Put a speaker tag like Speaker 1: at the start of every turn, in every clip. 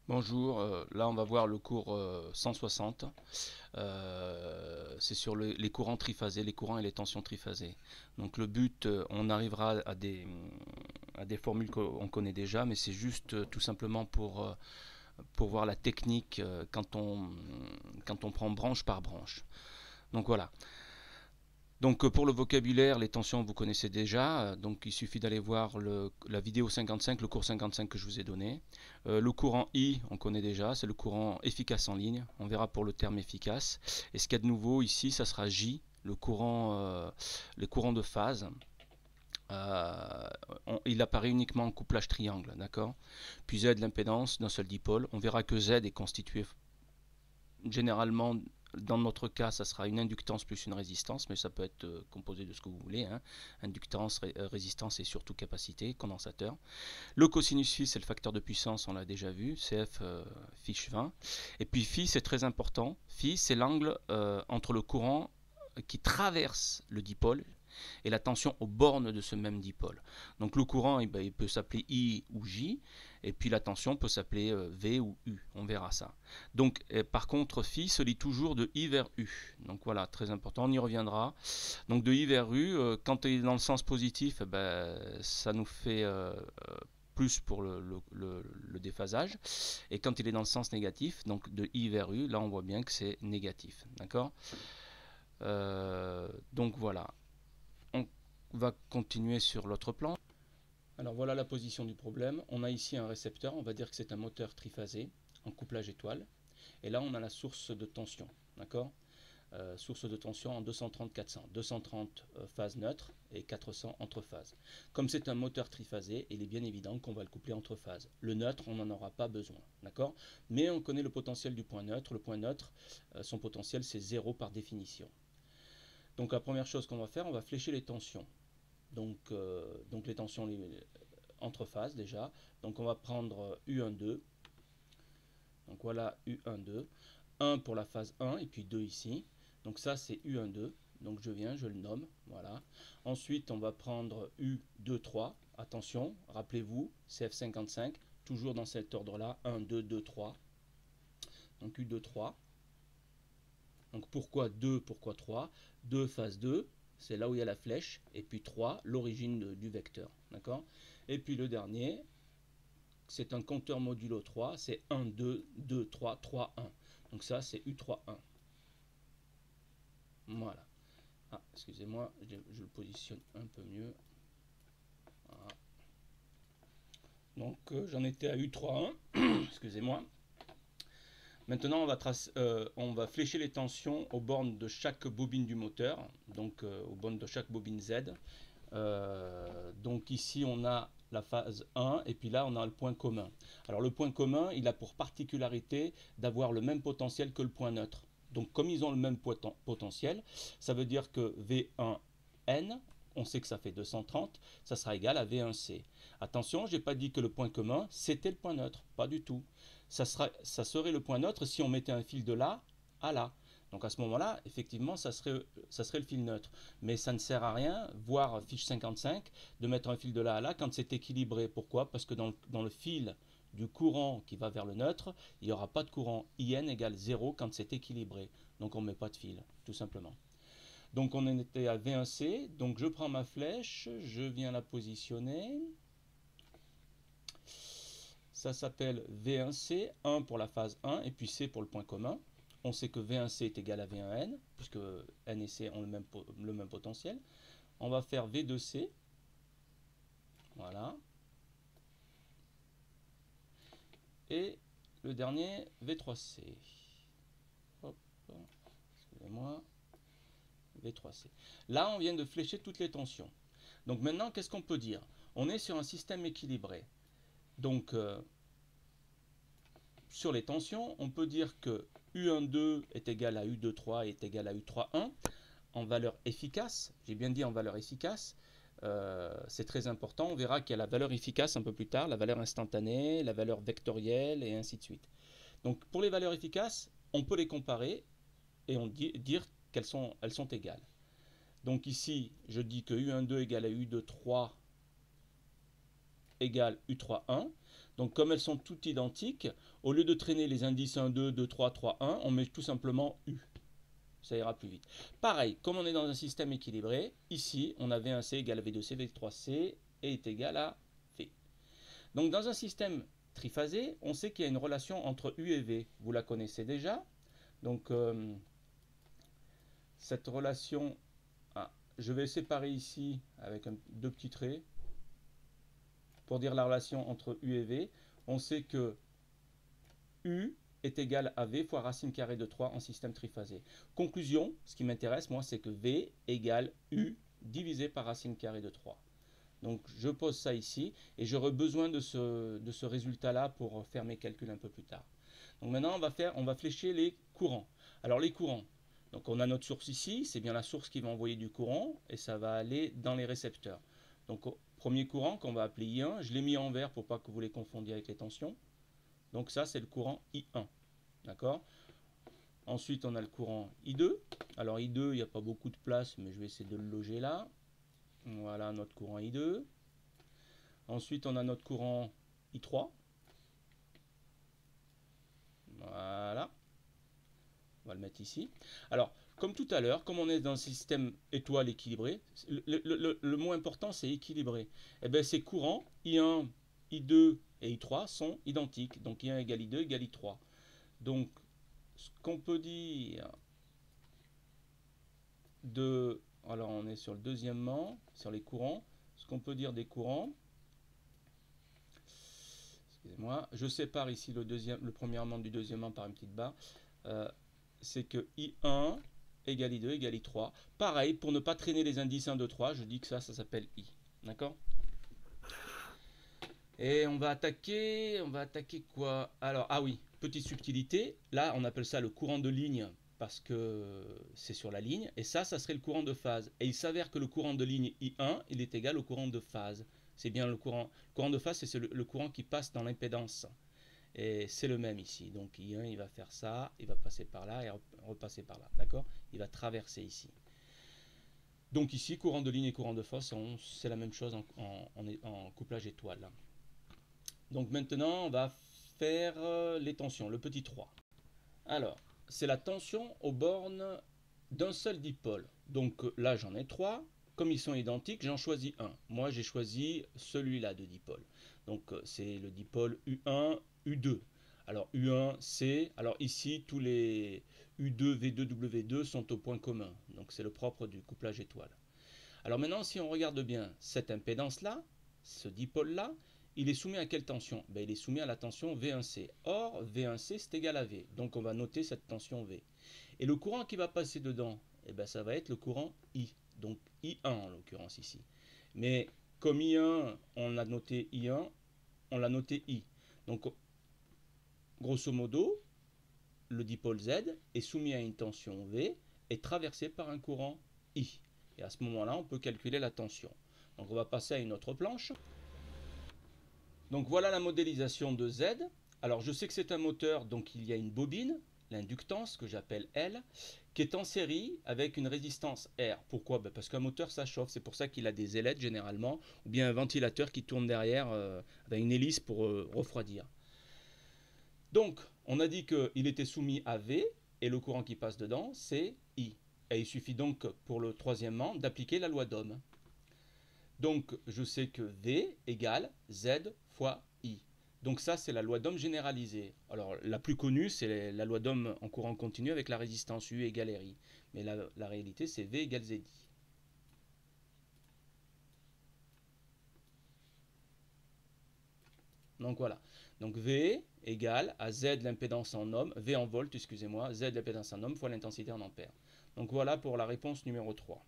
Speaker 1: Bonjour, là on va voir le cours 160. C'est sur les courants triphasés, les courants et les tensions triphasées. Donc le but, on arrivera à des formules qu'on connaît déjà, mais c'est juste tout simplement pour voir la technique quand on prend branche par branche. Donc voilà. Donc pour le vocabulaire, les tensions vous connaissez déjà, donc il suffit d'aller voir la vidéo 55, le cours 55 que je vous ai donné. Le courant I, on connaît déjà, c'est le courant efficace en ligne, on verra pour le terme efficace. Et ce qu'il y a de nouveau ici, ça sera J, les courants de phase. Il apparaît uniquement en couplage triangle, d'accord. Puis Z, l'impédance d'un seul dipôle. On verra que Z est constitué généralement, dans notre cas, ça sera une inductance plus une résistance, mais ça peut être composé de ce que vous voulez, hein. Inductance, résistance et surtout capacité, condensateur. Le cosinus phi, c'est le facteur de puissance, on l'a déjà vu, CF fiche 20. Et puis phi, c'est très important. Phi, c'est l'angle entre le courant qui traverse le dipôle et la tension aux bornes de ce même dipôle. Donc le courant, eh ben, il peut s'appeler I ou J, et puis la tension peut s'appeler V ou U, on verra ça. Donc par contre, phi se lit toujours de I vers U. Donc voilà, très important, on y reviendra. Donc de I vers U, quand il est dans le sens positif, eh ben, ça nous fait plus pour le déphasage. Et quand il est dans le sens négatif, donc de I vers U, là on voit bien que c'est négatif. D'accord. Donc voilà. On va continuer sur l'autre plan. Alors voilà la position du problème. On a ici un récepteur, on va dire que c'est un moteur triphasé en couplage étoile. Et là on a la source de tension. D'accord. Source de tension en 230-400. 230 phase neutre et 400 entre phases. Comme c'est un moteur triphasé, il est bien évident qu'on va le coupler entre phases. Le neutre, on n'en aura pas besoin. D'accord. Mais on connaît le potentiel du point neutre. Le point neutre, son potentiel c'est 0 par définition. Donc la première chose qu'on va faire, on va flécher les tensions. Donc les tensions entre phases déjà. Donc on va prendre U12. Donc voilà U12. 1 pour la phase 1 et puis 2 ici. Donc ça c'est U12. Donc je viens, je le nomme. Voilà. Ensuite on va prendre U23. Attention, rappelez-vous, CF55. Toujours dans cet ordre-là. 1, 2, 2, 3. Donc U23. Donc pourquoi 2, pourquoi 3? 2 phase 2, c'est là où il y a la flèche, et puis 3, l'origine du vecteur. D'accord. Et puis le dernier, c'est un compteur modulo 3, c'est 1, 2, 2, 3, 3, 1. Donc ça, c'est U31. Voilà. Ah, excusez-moi, je le positionne un peu mieux. Voilà. Donc j'en étais à U31, excusez-moi. Maintenant, on va flécher les tensions aux bornes de chaque bobine du moteur, donc aux bornes de chaque bobine Z. Donc ici, on a la phase 1 et puis là, on a le point commun. Alors le point commun, il a pour particularité d'avoir le même potentiel que le point neutre. Donc comme ils ont le même potentiel, ça veut dire que V1N, on sait que ça fait 230, ça sera égal à V1C. Attention, je n'ai pas dit que le point commun, c'était le point neutre, pas du tout. Ça serait le point neutre si on mettait un fil de là à là. Donc à ce moment-là, effectivement, ça serait le fil neutre. Mais ça ne sert à rien, voire fiche 55, de mettre un fil de là à là quand c'est équilibré. Pourquoi? Parce que dans le fil du courant qui va vers le neutre, il n'y aura pas de courant IN égale 0 quand c'est équilibré. Donc on ne met pas de fil, tout simplement. Donc on en était à V1C, donc je prends ma flèche, je viens la positionner. Ça s'appelle V1C, 1 pour la phase 1 et puis C pour le point commun. On sait que V1C est égal à V1N, puisque N et C ont le même potentiel. On va faire V2C. Voilà. Et le dernier, V3C. Hop, excusez-moi. V3C. Là, on vient de flécher toutes les tensions. Donc maintenant, qu'est-ce qu'on peut dire? On est sur un système équilibré. Donc, sur les tensions, on peut dire que U12 est égal à U23 et est égal à U31 en valeur efficace. J'ai bien dit en valeur efficace. C'est très important. On verra qu'il y a la valeur efficace un peu plus tard, la valeur instantanée, la valeur vectorielle et ainsi de suite. Donc pour les valeurs efficaces, on peut les comparer et dire elles sont égales. Donc ici, je dis que U12 égale à U23 égale U31. Donc comme elles sont toutes identiques, au lieu de traîner les indices 1, 2, 2, 3, 3, 1, on met tout simplement U. Ça ira plus vite. Pareil, comme on est dans un système équilibré, ici on a V1C égale à V2C, V3C est égal à V. Donc dans un système triphasé, on sait qu'il y a une relation entre U et V. Vous la connaissez déjà. Donc cette relation, je vais séparer ici avec deux petits traits pour dire la relation entre U et V. On sait que U est égal à V fois racine carrée de 3 en système triphasé. Conclusion, ce qui m'intéresse moi, c'est que V égale U divisé par racine carrée de 3. Donc je pose ça ici et j'aurai besoin de ce résultat-là pour faire mes calculs un peu plus tard. Donc maintenant on va flécher les courants. Alors les courants, donc on a notre source ici, c'est bien la source qui va envoyer du courant et ça va aller dans les récepteurs. Donc premier courant qu'on va appeler I1, je l'ai mis en vert pour pas que vous les confondiez avec les tensions. Donc ça c'est le courant I1. D'accord? Ensuite on a le courant I2. Alors I2 il n'y a pas beaucoup de place mais je vais essayer de le loger là. Voilà notre courant I2. Ensuite, on a notre courant I3. Voilà. On va le mettre ici. Alors, comme tout à l'heure, comme on est dans un système étoile équilibré, le mot important, c'est équilibré. Et bien, ces courants, I1, I2 et I3 sont identiques. Donc, I1 égale I2 égale I3. Donc, ce qu'on peut dire de... Alors, on est sur le deuxièmement, sur les courants. Ce qu'on peut dire des courants... Excusez-moi, je sépare ici le premier membre du deuxième membre par une petite barre. C'est que I1 égale I2 égale I3. Pareil, pour ne pas traîner les indices 1, 2, 3, je dis que ça s'appelle I. D'accord? Et on va attaquer quoi? Alors, ah oui, petite subtilité. Là, on appelle ça le courant de ligne parce que c'est sur la ligne. Et ça serait le courant de phase. Et il s'avère que le courant de ligne I1, il est égal au courant de phase. C'est bien le courant. Le courant de phase, c'est le courant qui passe dans l'impédance. Et c'est le même ici. Donc I1, il va faire ça, il va passer par là et repasser par là. D'accord? Il va traverser ici. Donc ici, courant de ligne et courant de phase, c'est la même chose en couplage étoile. Donc maintenant, on va faire les tensions, le petit 3. Alors, c'est la tension aux bornes d'un seul dipôle. Donc là, j'en ai 3. Comme ils sont identiques, j'en choisis un. Moi, j'ai choisi celui-là de dipôle. Donc c'est le dipôle U1, U2. Alors U1, C. Alors ici, tous les U2, V2, W2 sont au point commun. Donc c'est le propre du couplage étoile. Alors maintenant, si on regarde bien cette impédance-là, ce dipôle-là, il est soumis à quelle tension? Il est soumis à la tension V1C. Or, V1C, c'est égal à V. Donc on va noter cette tension V. Et le courant qui va passer dedans, ça va être le courant I. Donc I1 en l'occurrence ici. Mais comme I1, on a noté I1, on l'a noté I. Donc grosso modo, le dipôle Z est soumis à une tension V et traversé par un courant I. Et à ce moment-là, on peut calculer la tension. Donc on va passer à une autre planche. Donc voilà la modélisation de Z. Alors je sais que c'est un moteur, donc il y a une bobine, l'inductance que j'appelle L, qui est en série avec une résistance R. Pourquoi? Parce qu'un moteur ça chauffe, c'est pour ça qu'il a des ailettes généralement, ou bien un ventilateur qui tourne derrière avec une hélice pour refroidir. Donc on a dit qu'il était soumis à V et le courant qui passe dedans c'est I. Et il suffit donc pour le troisièmement d'appliquer la loi d'Ohm. Donc je sais que V égale Z fois I. Donc ça c'est la loi d'Ohm généralisée. Alors la plus connue c'est la loi d'Ohm en courant continu avec la résistance U égale RI. Mais la réalité c'est V égale ZI. Donc voilà. Donc V égale à Z l'impédance en ohm, V en volts, excusez-moi, Z l'impédance en ohm fois l'intensité en ampères. Donc voilà pour la réponse numéro 3.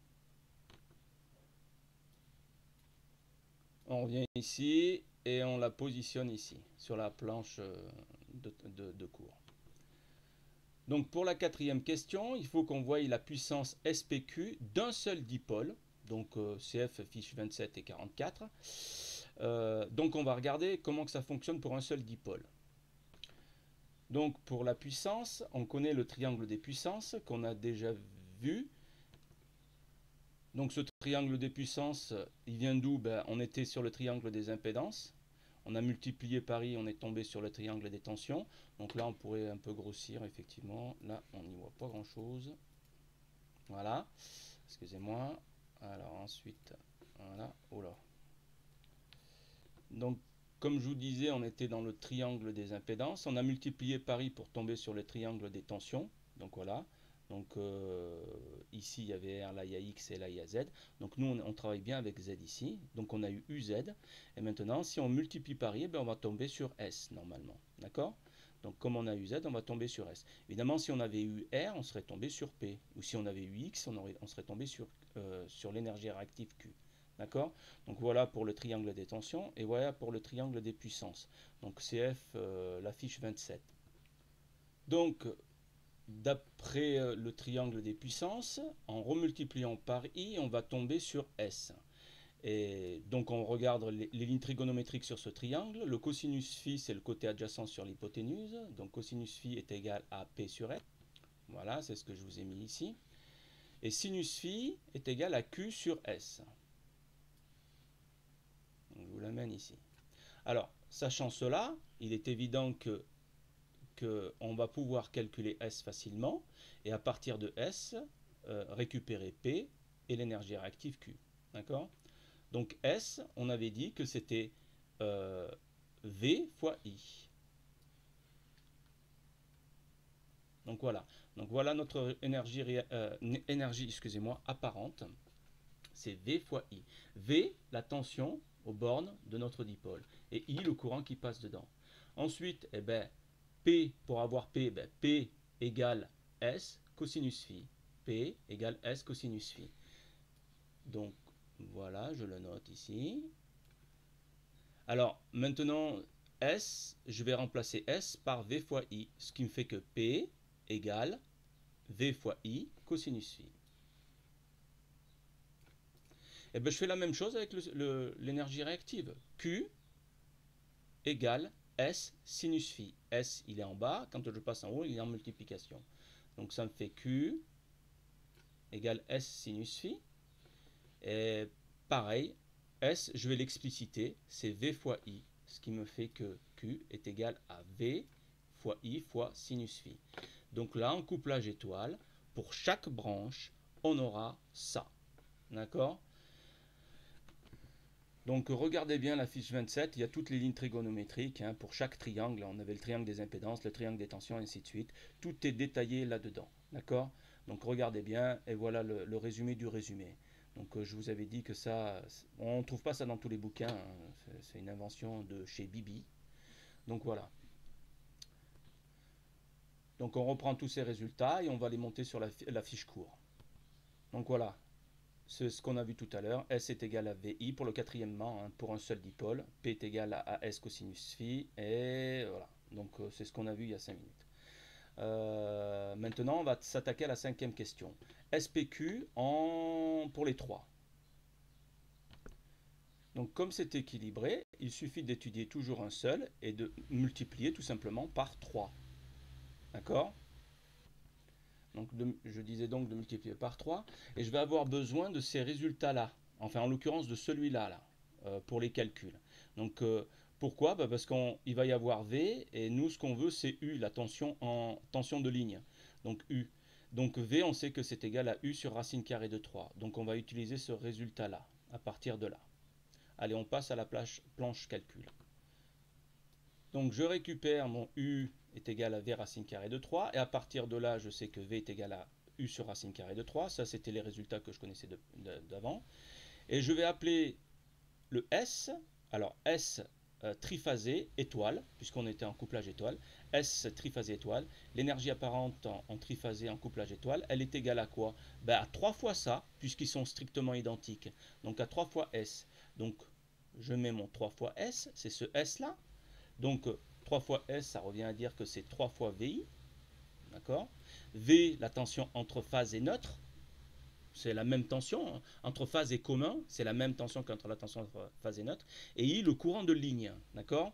Speaker 1: On revient ici et on la positionne ici, sur la planche de cours. Donc pour la quatrième question, il faut qu'on voie la puissance SPQ d'un seul dipôle, donc CF fiche 27 et 44. Donc on va regarder comment que ça fonctionne pour un seul dipôle. Donc pour la puissance, on connaît le triangle des puissances qu'on a déjà vu. Donc ce triangle des puissances, il vient d'où? On était sur le triangle des impédances. On a multiplié par I, on est tombé sur le triangle des tensions. Donc là, on pourrait un peu grossir, effectivement. Là, on n'y voit pas grand-chose. Voilà. Excusez-moi. Alors ensuite, voilà. Oh là. Donc, comme je vous disais, on était dans le triangle des impédances. On a multiplié par I pour tomber sur le triangle des tensions. Donc voilà. Donc ici, il y avait R, là il y a X et là il y a Z. Donc nous, on travaille bien avec Z ici. Donc on a eu UZ. Et maintenant, si on multiplie par I, on va tomber sur S normalement. D'accord? Donc comme on a eu Z, on va tomber sur S. Évidemment, si on avait eu R, on serait tombé sur P. Ou si on avait eu X, on serait tombé sur l'énergie réactive Q. D'accord? Donc voilà pour le triangle des tensions et voilà pour le triangle des puissances. Donc CF, la fiche 27. Donc d'après le triangle des puissances, en remultipliant par I, on va tomber sur S. Et donc on regarde les lignes trigonométriques sur ce triangle. Le cosinus phi, c'est le côté adjacent sur l'hypoténuse. Donc cosinus phi est égal à P sur S. Voilà, c'est ce que je vous ai mis ici. Et sinus phi est égal à Q sur S. Donc, je vous l'amène ici. Alors, sachant cela, il est évident qu'on va pouvoir calculer S facilement et à partir de S, récupérer P et l'énergie réactive Q. D'accord? Donc S, on avait dit que c'était V fois I. Donc voilà notre énergie excusez-moi, apparente. C'est V fois I. V, la tension aux bornes de notre dipôle. Et I, le courant qui passe dedans. Ensuite, eh ben, P, pour avoir P, P égale S cosinus phi. P égale S cosinus phi. Donc, voilà, je le note ici. Alors, maintenant, S, je vais remplacer S par V fois I, ce qui me fait que P égale V fois I cosinus phi. Et bien, je fais la même chose avec l'énergie réactive. Q égale S sinus phi. S, il est en bas. Quand je passe en haut, il est en multiplication. Donc, ça me fait Q égale S sinus phi. Et pareil, S, je vais l'expliciter, c'est V fois I. Ce qui me fait que Q est égal à V fois I fois sinus phi. Donc là, en couplage étoile, pour chaque branche, on aura ça. D'accord? Donc regardez bien la fiche 27, il y a toutes les lignes trigonométriques. Hein, pour chaque triangle, on avait le triangle des impédances, le triangle des tensions, et ainsi de suite. Tout est détaillé là-dedans. D'accord? Donc regardez bien, et voilà le résumé du résumé. Donc je vous avais dit que ça, on ne trouve pas ça dans tous les bouquins. Hein, c'est une invention de chez Bibi. Donc voilà. Donc on reprend tous ces résultats et on va les monter sur la fiche cours. Donc voilà, c'est ce qu'on a vu tout à l'heure. S est égal à VI pour le quatrièmement, hein, pour un seul dipôle. P est égal à S cosinus phi. Et voilà. Donc c'est ce qu'on a vu il y a 5 minutes. Maintenant, on va s'attaquer à la cinquième question. SPQ pour les 3. Donc comme c'est équilibré, il suffit d'étudier toujours un seul et de multiplier tout simplement par 3. D'accord? Donc je disais donc de multiplier par 3. Et je vais avoir besoin de ces résultats-là. Enfin, en l'occurrence de celui-là, là, pour les calculs. Donc pourquoi? Parce qu'il va y avoir V, et nous, ce qu'on veut, c'est U, la tension en tension de ligne. Donc U. Donc V, on sait que c'est égal à U sur racine carrée de 3. Donc on va utiliser ce résultat-là, à partir de là. Allez, on passe à la planche calcul. Donc je récupère mon U est égal à V racine carrée de 3. Et à partir de là, je sais que V est égal à U sur racine carrée de 3. Ça, c'était les résultats que je connaissais d'avant. Et je vais appeler le S. Alors S triphasé étoile, puisqu'on était en couplage étoile. S triphasé étoile. L'énergie apparente en triphasé en couplage étoile, elle est égale à quoi? À 3 fois ça, puisqu'ils sont strictement identiques. Donc à 3 fois S. Donc je mets mon 3 fois S, c'est ce S là. Donc 3 fois S, ça revient à dire que c'est 3 fois VI. D'accord? V, la tension entre phase et neutre. C'est la même tension. Hein. Entre phase et commun, c'est la même tension qu'entre la tension entre phase et neutre. Et I, le courant de ligne. D'accord?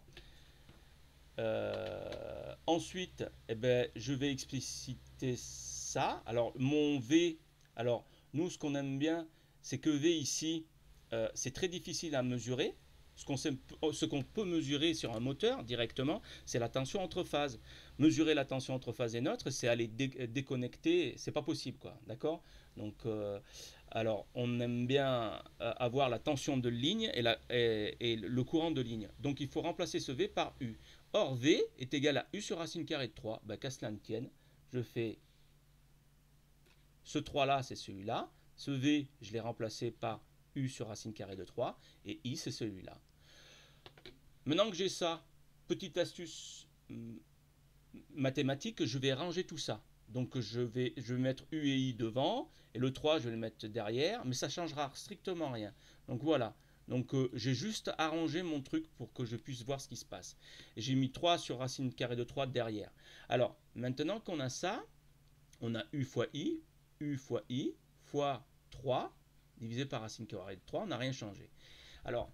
Speaker 1: Ensuite, eh ben, je vais expliciter ça. Alors, mon V, alors, nous, ce qu'on aime bien, c'est que V ici, c'est très difficile à mesurer. Ce qu'on peut mesurer sur un moteur directement, c'est la tension entre phases. Mesurer la tension entre phases et neutre, c'est aller déconnecter, c'est pas possible, quoi, d'accord? Donc, alors, on aime bien avoir la tension de ligne et le courant de ligne. Donc, il faut remplacer ce V par U. Or, V est égal à U sur racine carrée de 3. Ben, qu'à cela ne tienne, je fais ce 3-là, c'est celui-là. Ce V, je l'ai remplacé par U sur racine carrée de 3. Et I, c'est celui-là. Maintenant que j'ai ça, petite astuce mathématique, je vais ranger tout ça. Donc je vais mettre U et I devant, et le 3 je vais le mettre derrière, mais ça changera strictement rien. Donc voilà. Donc j'ai juste arrangé mon truc pour que je puisse voir ce qui se passe. J'ai mis 3 sur racine carrée de 3 derrière. Alors maintenant qu'on a ça, on a U fois I fois 3 divisé par racine carrée de 3, on n'a rien changé. Alors,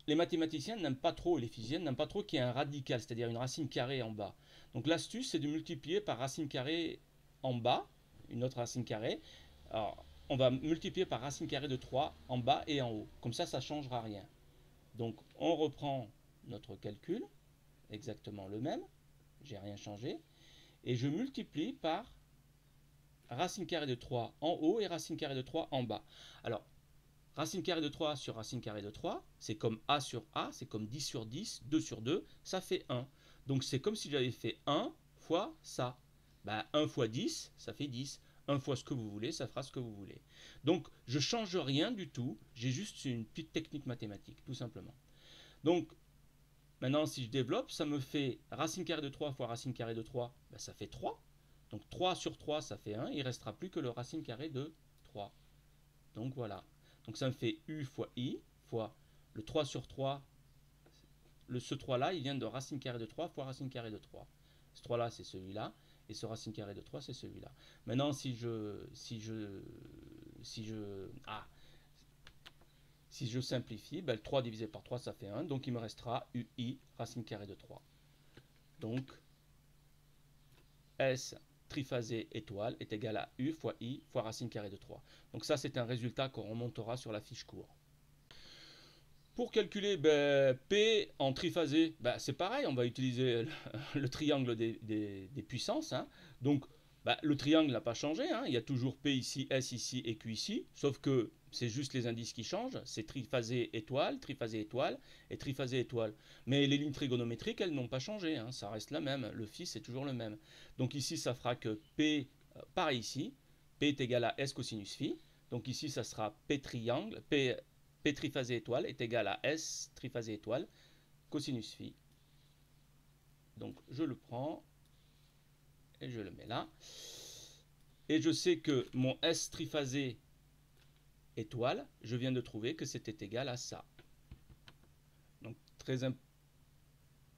Speaker 1: les mathématiciens n'aiment pas trop, les physiciens n'aiment pas trop qu'il y ait un radical, c'est-à-dire une racine carrée en bas. Donc l'astuce, c'est de multiplier par racine carrée en bas, une autre racine carrée. Alors, on va multiplier par racine carrée de 3 en bas et en haut. Comme ça ne changera rien. Donc, on reprend notre calcul, exactement le même. J'ai rien changé. Et je multiplie par racine carrée de 3 en haut et racine carrée de 3 en bas. Alors, racine carrée de 3 sur racine carrée de 3, c'est comme A sur A, c'est comme 10 sur 10, 2 sur 2, ça fait 1. Donc c'est comme si j'avais fait 1 fois ça. Bah, 1 fois 10, ça fait 10. 1 fois ce que vous voulez, ça fera ce que vous voulez. Donc je ne change rien du tout, j'ai juste une petite technique mathématique, tout simplement. Donc maintenant si je développe, ça me fait racine carrée de 3 fois racine carrée de 3, bah, ça fait 3. Donc 3 sur 3, ça fait 1, il ne restera plus que le racine carrée de 3. Donc voilà. Donc ça me fait U fois I fois le 3 sur 3. Ce 3-là, il vient de racine carrée de 3 fois racine carrée de 3. Ce 3-là, c'est celui-là. Et ce racine carrée de 3, c'est celui-là. Maintenant, si je simplifie, ben, le 3 divisé par 3, ça fait 1. Donc il me restera UI racine carrée de 3. Donc S triphasé étoile est égal à U fois I fois racine carrée de 3. Donc ça, c'est un résultat qu'on remontera sur la fiche cours. Pour calculer P en triphasé, c'est pareil, on va utiliser le triangle des puissances. Hein. Donc le triangle n'a pas changé, hein. Il y a toujours P ici, S ici et Q ici, sauf que c'est juste les indices qui changent, c'est triphasé étoile et triphasé étoile. Mais les lignes trigonométriques, elles n'ont pas changé, hein. Ça reste la même, le phi c'est toujours le même. Donc ici ça fera que P, pareil ici, P est égal à S cosinus phi, donc ici ça sera P triangle, P triphasé étoile est égal à S triphasé étoile cosinus phi. Donc je le prends et je le mets là. Et je sais que mon S triphasé étoile, je viens de trouver que c'était égal à ça. Donc très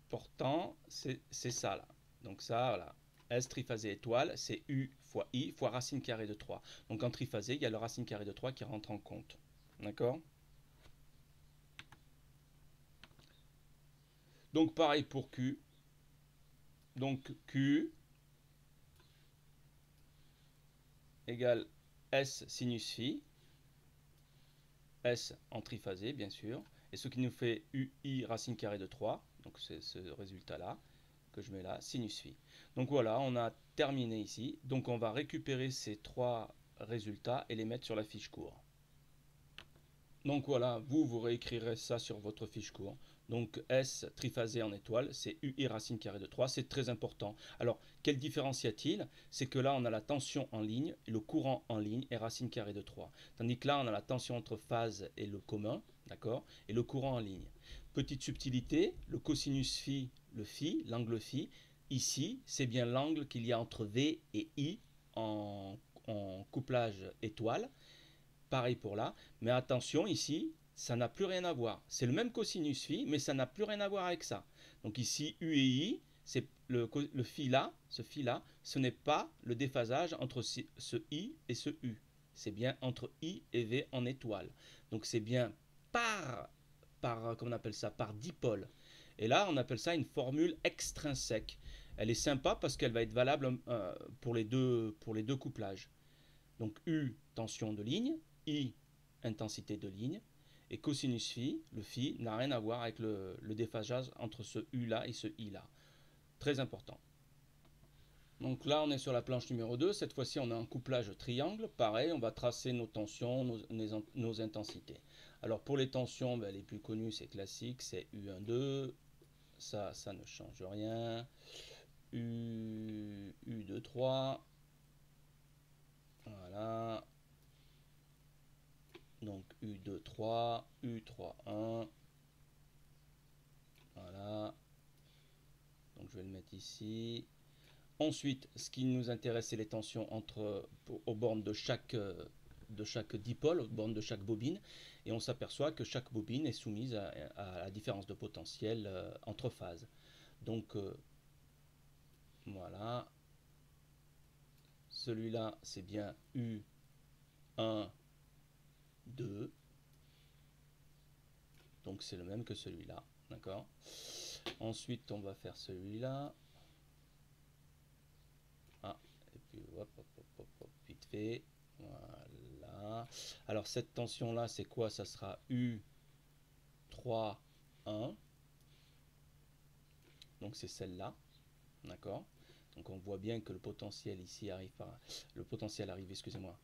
Speaker 1: important, c'est ça là. Donc ça, voilà. S triphasé étoile, c'est U fois I fois racine carrée de 3. Donc en triphasé, il y a le racine carrée de 3 qui rentre en compte. D'accord ? Donc pareil pour Q. Donc Q égale S sinus phi. S en triphasé, bien sûr. Et ce qui nous fait UI racine carrée de 3. Donc c'est ce résultat-là que je mets là, sinus phi. Donc voilà, on a terminé ici. Donc on va récupérer ces trois résultats et les mettre sur la fiche cours. Donc voilà, vous réécrirez ça sur votre fiche cours. Donc S triphasé en étoile, c'est UI racine carrée de 3, c'est très important. Alors, quelle différence y a-t-il? C'est que là, on a la tension en ligne, le courant en ligne et racine carrée de 3. Tandis que là, on a la tension entre phase et le commun, d'accord? Et le courant en ligne. Petite subtilité, le cosinus phi, le phi, l'angle phi, ici, c'est bien l'angle qu'il y a entre V et I en couplage étoile. Pareil pour là, mais attention ici, ça n'a plus rien à voir. C'est le même cosinus phi, mais ça n'a plus rien à voir avec ça. Donc ici, U et I, c'est le phi là, ce phi là, ce n'est pas le déphasage entre ce I et ce U. C'est bien entre I et V en étoile. Donc c'est bien comment on appelle ça, par dipôle. Et là, on appelle ça une formule extrinsèque. Elle est sympa parce qu'elle va être valable pour les deux couplages. Donc U, tension de ligne, I, intensité de ligne, Et cosinus phi, le phi n'a rien à voir avec le déphasage entre ce U là et ce I là. Très important. Donc là, on est sur la planche numéro 2. Cette fois-ci, on a un couplage triangle. Pareil, on va tracer nos tensions, nos intensités. Alors pour les tensions, ben, les plus connues, c'est classique, c'est U1,2. Ça ne change rien. U2,3. Voilà. Donc U2,3, U3,1. Voilà. Donc je vais le mettre ici. Ensuite, ce qui nous intéresse, c'est les tensions aux bornes de chaque dipôle, aux bornes de chaque bobine. Et on s'aperçoit que chaque bobine est soumise à la différence de potentiel entre phases. Donc, voilà. Celui-là, c'est bien U1, 2. Donc, c'est le même que celui-là. D'accord. Ensuite, on va faire celui-là. Ah, et puis, hop, vite fait. Voilà. Alors cette tension là, c'est quoi? Ça sera U3, 1. Donc c'est celle-là. D'accord. Donc on voit bien que le potentiel ici arrive par... Le potentiel arrive, excusez-moi.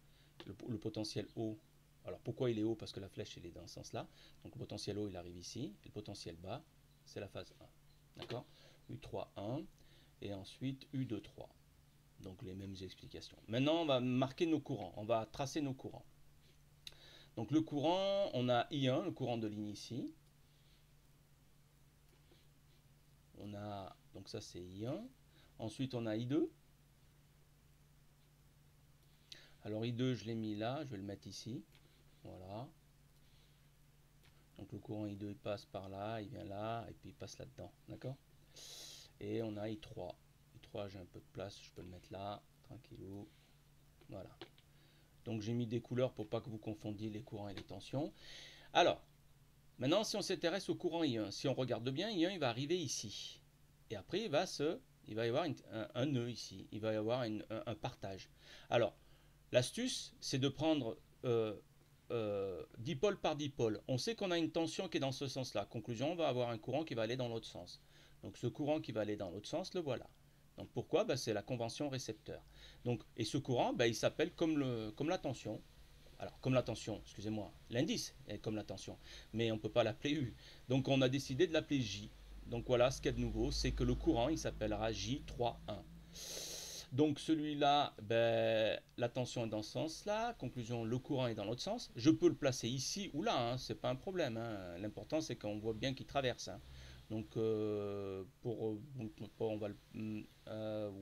Speaker 1: Le potentiel haut. Alors pourquoi il est haut? Parce que la flèche elle est dans ce sens-là. Donc le potentiel haut il arrive ici. Et le potentiel bas, c'est la phase 1. D'accord. U3, 1. Et ensuite U2, 3. Donc les mêmes explications. Maintenant, on va marquer nos courants. On va tracer nos courants. Donc le courant, on a I1, le courant de ligne ici. On a, donc ça c'est I1. Ensuite on a I2. Alors I2, je l'ai mis là, je vais le mettre ici. Voilà. Donc le courant I2 il passe par là, il vient là, et puis il passe là-dedans. D'accord. Et on a I3. I3, j'ai un peu de place, je peux le mettre là, tranquillou. Voilà. Donc j'ai mis des couleurs pour pas que vous confondiez les courants et les tensions. Alors, maintenant si on s'intéresse au courant I1, si on regarde bien, I1 il va arriver ici. Et après il va y avoir un nœud ici, il va y avoir un partage. Alors, l'astuce, c'est de prendre dipôle par dipôle. On sait qu'on a une tension qui est dans ce sens-là. Conclusion, on va avoir un courant qui va aller dans l'autre sens. Donc ce courant qui va aller dans l'autre sens, le voilà. Donc pourquoi? C'est la convention récepteur. Donc, et ce courant, il s'appelle comme la tension. Alors, comme la tension, excusez-moi, l'indice est comme la tension, mais on ne peut pas l'appeler U. Donc on a décidé de l'appeler J. Donc voilà, ce qu'il y a de nouveau, c'est que le courant, il s'appellera J3,1. Donc celui-là, la tension est dans ce sens-là. Conclusion, le courant est dans l'autre sens. Je peux le placer ici ou là, hein, c'est pas un problème. Hein. L'important, c'est qu'on voit bien qu'il traverse. Hein. Donc, on va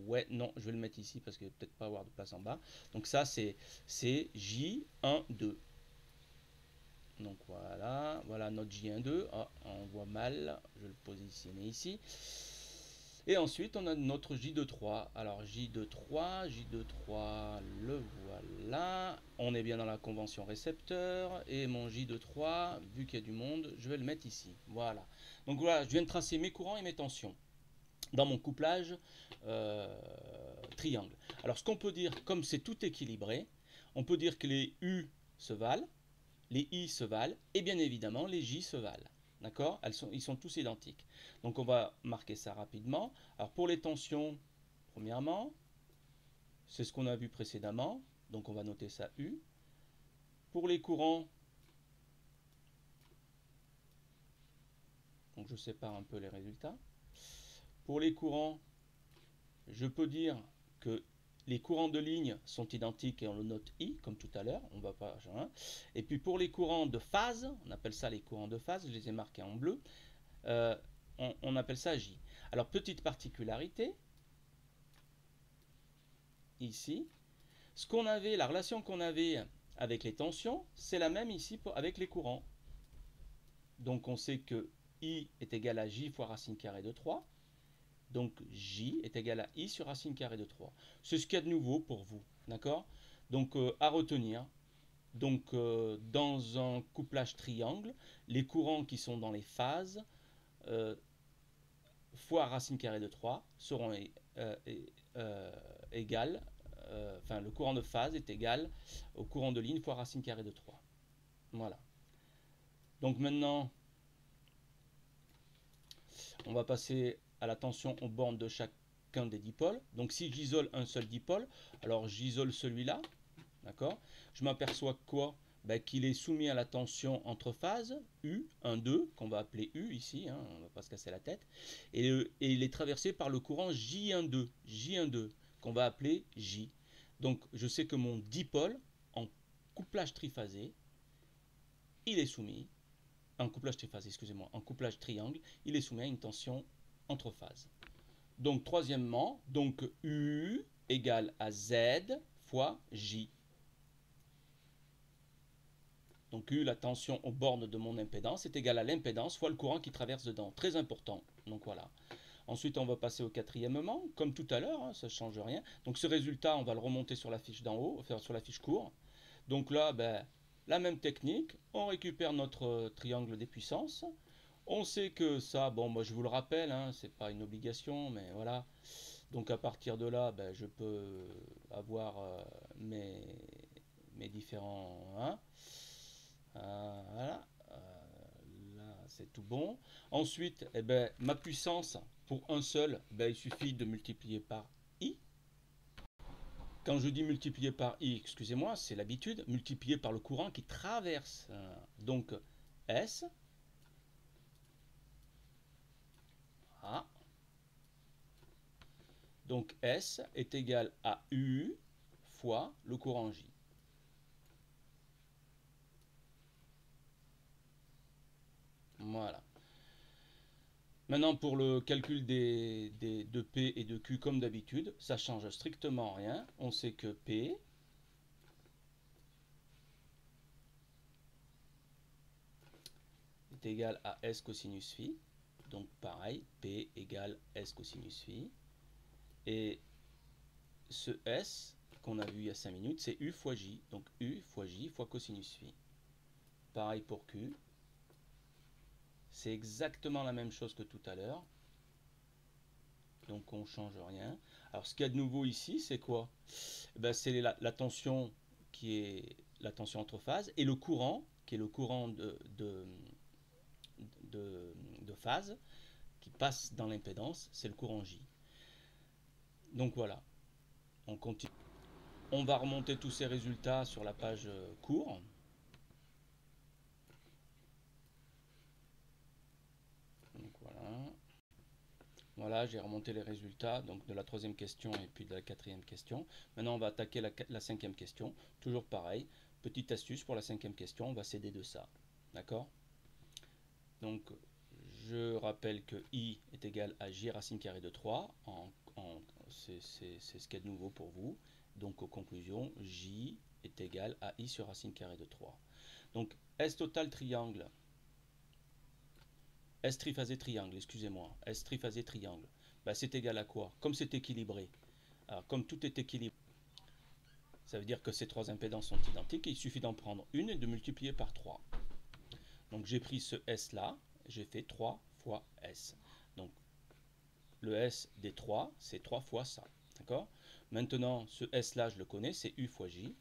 Speaker 1: ouais, non, je vais le mettre ici parce qu'il ne va peut-être pas avoir de place en bas. Donc ça, c'est J1, 2. Donc voilà notre J1,2. Oh, on voit mal, je vais le positionner ici. Et ensuite, on a notre J2,3. Alors J2,3, le voilà. On est bien dans la convention récepteur. Et mon J2,3, vu qu'il y a du monde, je vais le mettre ici. Voilà. Donc voilà, je viens de tracer mes courants et mes tensions dans mon couplage triangle. Alors ce qu'on peut dire, comme c'est tout équilibré, on peut dire que les U se valent, les I se valent, et bien évidemment les J se valent. D'accord? Ils sont tous identiques. Donc on va marquer ça rapidement. Alors pour les tensions, premièrement, c'est ce qu'on a vu précédemment. Donc on va noter ça U. Pour les courants, donc je sépare un peu les résultats. Pour les courants, je peux dire que les courants de ligne sont identiques et on le note I, comme tout à l'heure, on va pas. Et puis pour les courants de phase, on appelle ça les courants de phase, je les ai marqués en bleu, on appelle ça J. Alors petite particularité, ici, la relation qu'on avait avec les tensions, c'est la même ici avec les courants. Donc on sait que I est égal à J fois racine carrée de 3. Donc J est égal à I sur racine carrée de 3. C'est ce qu'il y a de nouveau pour vous. D'accord? Donc à retenir. Donc dans un couplage triangle, les courants qui sont dans les phases fois racine carrée de 3 seront égales. Enfin, le courant de phase est égal au courant de ligne fois racine carrée de 3. Voilà. Donc maintenant, on va passer à la tension aux bornes de chacun des dipôles. Donc si j'isole un seul dipôle, alors j'isole celui-là, d'accord? Je m'aperçois quoi? Ben, qu'il est soumis à la tension entre phases, U, 1, 2, qu'on va appeler U ici, hein, on ne va pas se casser la tête, et il est traversé par le courant J12, qu'on va appeler J. Donc je sais que mon dipôle, en couplage triphasé, il est soumis, en couplage triphasé, excusez-moi, en couplage triangle, il est soumis à une tension entre phases. Donc troisièmement, donc U égale à Z fois J. Donc U, la tension aux bornes de mon impédance, est égale à l'impédance fois le courant qui traverse dedans. Très important. Donc voilà. Ensuite, on va passer au quatrièmement, comme tout à l'heure, hein, ça ne change rien. Donc ce résultat, on va le remonter sur la fiche d'en haut, enfin sur la fiche court. Donc là, ben, la même technique, on récupère notre triangle des puissances. On sait que ça, bon, moi je vous le rappelle, hein, c'est pas une obligation, mais voilà. Donc à partir de là, ben, je peux avoir mes différents. Hein, voilà. Là, c'est tout bon. Ensuite, eh ben, ma puissance pour un seul, ben, il suffit de multiplier par I. Quand je dis multiplier par I, excusez-moi, c'est l'habitude, multiplier par le courant qui traverse. Donc S. Ah. Donc S est égal à U fois le courant J. Voilà. Maintenant, pour le calcul de P et de Q, comme d'habitude, ça change strictement rien. On sait que P est égal à S cosinus phi. Donc pareil, P égale S cosinus phi. Et ce S qu'on a vu il y a 5 minutes, c'est U fois J. Donc U fois J fois cosinus phi. Pareil pour Q. C'est exactement la même chose que tout à l'heure. Donc on ne change rien. Alors ce qu'il y a de nouveau ici, c'est quoi? Ben, c'est la tension qui est la tension entre phases et le courant, qui est le courant de phase, qui passe dans l'impédance, c'est le courant J. Donc voilà, on continue. On va remonter tous ces résultats sur la page cours. Donc voilà. Voilà, j'ai remonté les résultats donc de la troisième question et puis de la quatrième question. Maintenant, on va attaquer la cinquième question. Toujours pareil, petite astuce pour la cinquième question, on va s'aider de ça. D'accord? Donc, je rappelle que I est égal à J racine carrée de 3. C'est ce qu'il y a de nouveau pour vous. Donc, aux conclusions, J est égal à I sur racine carrée de 3. Donc, S total triangle. S triphasé triangle, excusez-moi. S triphasé triangle. Ben, c'est égal à quoi? Comme c'est équilibré. Alors, comme tout est équilibré, ça veut dire que ces trois impédances sont identiques. Il suffit d'en prendre une et de multiplier par 3. Donc, j'ai pris ce S là. J'ai fait 3 fois S. Donc, le S des 3, c'est 3 fois ça. D'accord? Maintenant, ce S là, je le connais, c'est U fois J.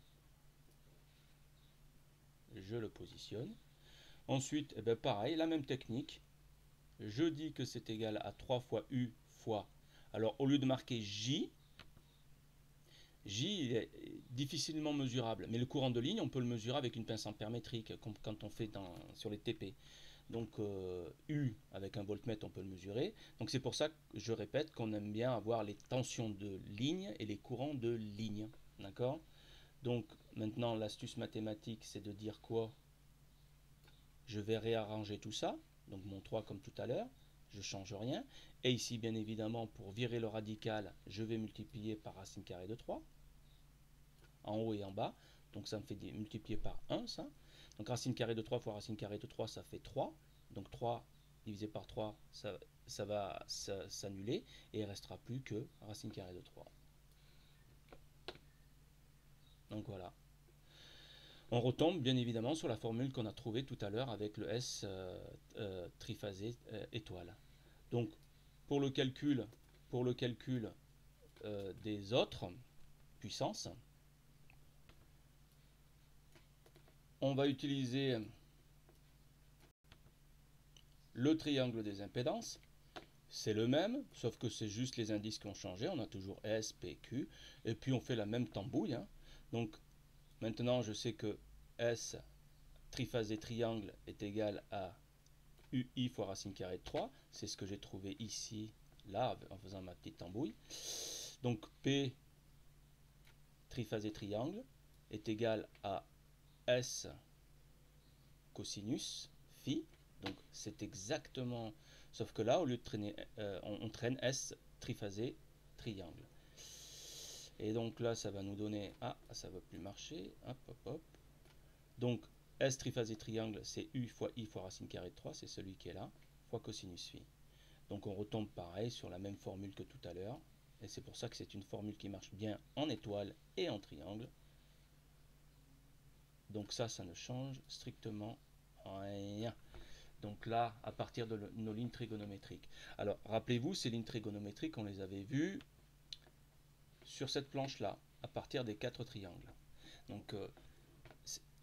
Speaker 1: Je le positionne. Ensuite, eh bien, pareil, la même technique. Je dis que c'est égal à 3 fois U fois. Alors, au lieu de marquer J, J est difficilement mesurable. Mais le courant de ligne, on peut le mesurer avec une pince ampère-métrique, comme quand on fait sur les TP. Donc U avec un voltmètre on peut le mesurer. Donc c'est pour ça que je répète qu'on aime bien avoir les tensions de ligne et les courants de ligne. D'accord? Donc maintenant l'astuce mathématique c'est de dire quoi? Je vais réarranger tout ça. Donc mon 3 comme tout à l'heure. Je ne change rien. Et ici bien évidemment pour virer le radical je vais multiplier par racine carrée de 3. En haut et en bas. Donc ça me fait multiplier par 1 ça. Donc racine carrée de 3 fois racine carrée de 3 ça fait 3. Donc 3 divisé par 3, ça va s'annuler et il ne restera plus que racine carrée de 3. Donc voilà. On retombe bien évidemment sur la formule qu'on a trouvée tout à l'heure avec le S triphasé étoile. Donc pour le calcul des autres puissances, on va utiliser Le triangle des impédances, c'est le même, sauf que c'est juste les indices qui ont changé. On a toujours S, P, Q. Et puis on fait la même tambouille. Hein. Donc maintenant je sais que S triphasé triangle est égal à UI fois racine carrée de 3. C'est ce que j'ai trouvé ici, là, en faisant ma petite tambouille. Donc P triphasé triangle est égal à S cosinus phi. Donc c'est exactement, sauf que là, au lieu de traîner, on traîne S triphasé triangle. Et donc là, ça va nous donner, ah, ça va plus marcher, hop, hop, hop. Donc S triphasé triangle, c'est U fois I fois racine carrée de 3, c'est celui qui est là, fois cosinus phi. Donc on retombe pareil sur la même formule que tout à l'heure. Et c'est pour ça que c'est une formule qui marche bien en étoile et en triangle. Donc ça ne change strictement rien. Donc là, à partir de nos lignes trigonométriques. Alors, rappelez-vous, ces lignes trigonométriques, on les avait vues sur cette planche-là, à partir des 4 triangles. Donc,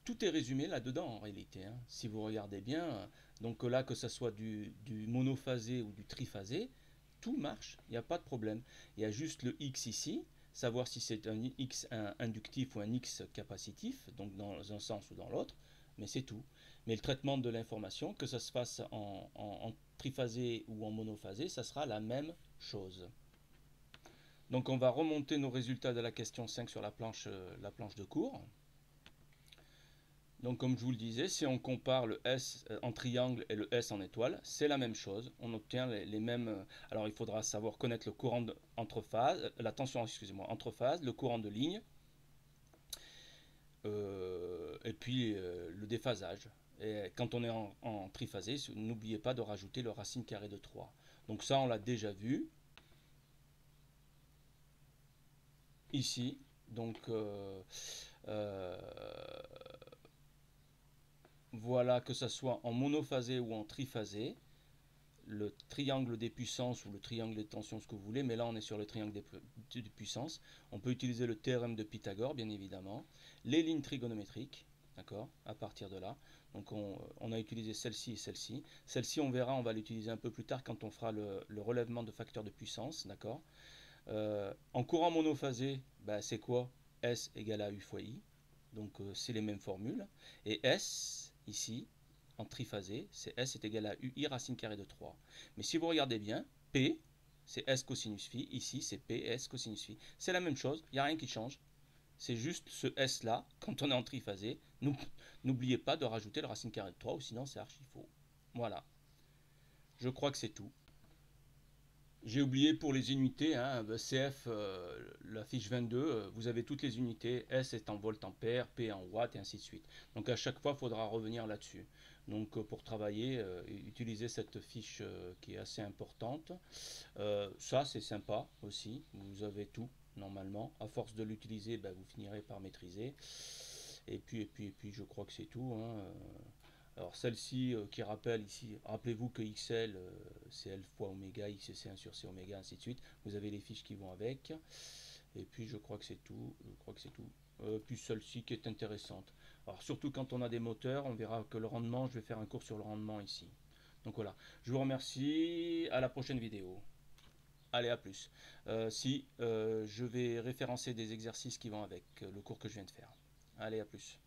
Speaker 1: tout est résumé là-dedans, en réalité. Hein. Si vous regardez bien, donc là, que ce soit du monophasé ou du triphasé, tout marche, il n'y a pas de problème. Il y a juste le X ici, savoir si c'est un X inductif ou un X capacitif, donc dans un sens ou dans l'autre, mais c'est tout. Mais le traitement de l'information, que ça se fasse en triphasé ou en monophasé, ça sera la même chose. Donc on va remonter nos résultats de la question 5 sur la planche de cours. Donc comme je vous le disais, si on compare le S en triangle et le S en étoile, c'est la même chose. On obtient les mêmes... Alors il faudra savoir connaître le courant entre phases, la tension, excusez-moi, entre phases, le courant de ligne, et puis le déphasage. Et quand on est en triphasé, n'oubliez pas de rajouter le racine carrée de 3. Donc ça, on l'a déjà vu. Ici, donc... voilà, que ce soit en monophasé ou en triphasé, le triangle des puissances ou le triangle des tensions, ce que vous voulez, mais là on est sur le triangle des puissances. On peut utiliser le théorème de Pythagore, bien évidemment, les lignes trigonométriques, d'accord, à partir de là. Donc on a utilisé celle-ci et celle-ci. Celle-ci, on verra, on va l'utiliser un peu plus tard quand on fera le relèvement de facteurs de puissance, d'accord. En courant monophasé, bah, c'est quoi? S égale à U fois I. Donc c'est les mêmes formules. Et S, ici, en triphasé, c'est S est égal à UI racine carrée de 3. Mais si vous regardez bien, P, c'est S cosinus phi. Ici, c'est P S cosinus phi. C'est la même chose, il n'y a rien qui change. C'est juste ce S-là, quand on est en triphasé, n'oubliez pas de rajouter le racine carrée de 3, ou sinon c'est archi faux. Voilà. Je crois que c'est tout. J'ai oublié pour les unités, hein, CF, la fiche 22, vous avez toutes les unités, S est en volt-ampère, P en watts, et ainsi de suite. Donc à chaque fois, il faudra revenir là-dessus. Donc pour travailler, utilisez cette fiche qui est assez importante. Ça, c'est sympa aussi, vous avez tout, normalement. À force de l'utiliser, ben, vous finirez par maîtriser. Et puis, je crois que c'est tout. Hein. Alors celle-ci qui rappelle ici, rappelez-vous que XL c'est L fois oméga, X c'est 1 sur C oméga, ainsi de suite. Vous avez les fiches qui vont avec. Et puis je crois que c'est tout. Puis celle-ci qui est intéressante. Alors surtout quand on a des moteurs, on verra que le rendement, je vais faire un cours sur le rendement ici. Donc voilà, je vous remercie, à la prochaine vidéo. Allez, à plus. Je vais référencer des exercices qui vont avec le cours que je viens de faire. Allez, à plus.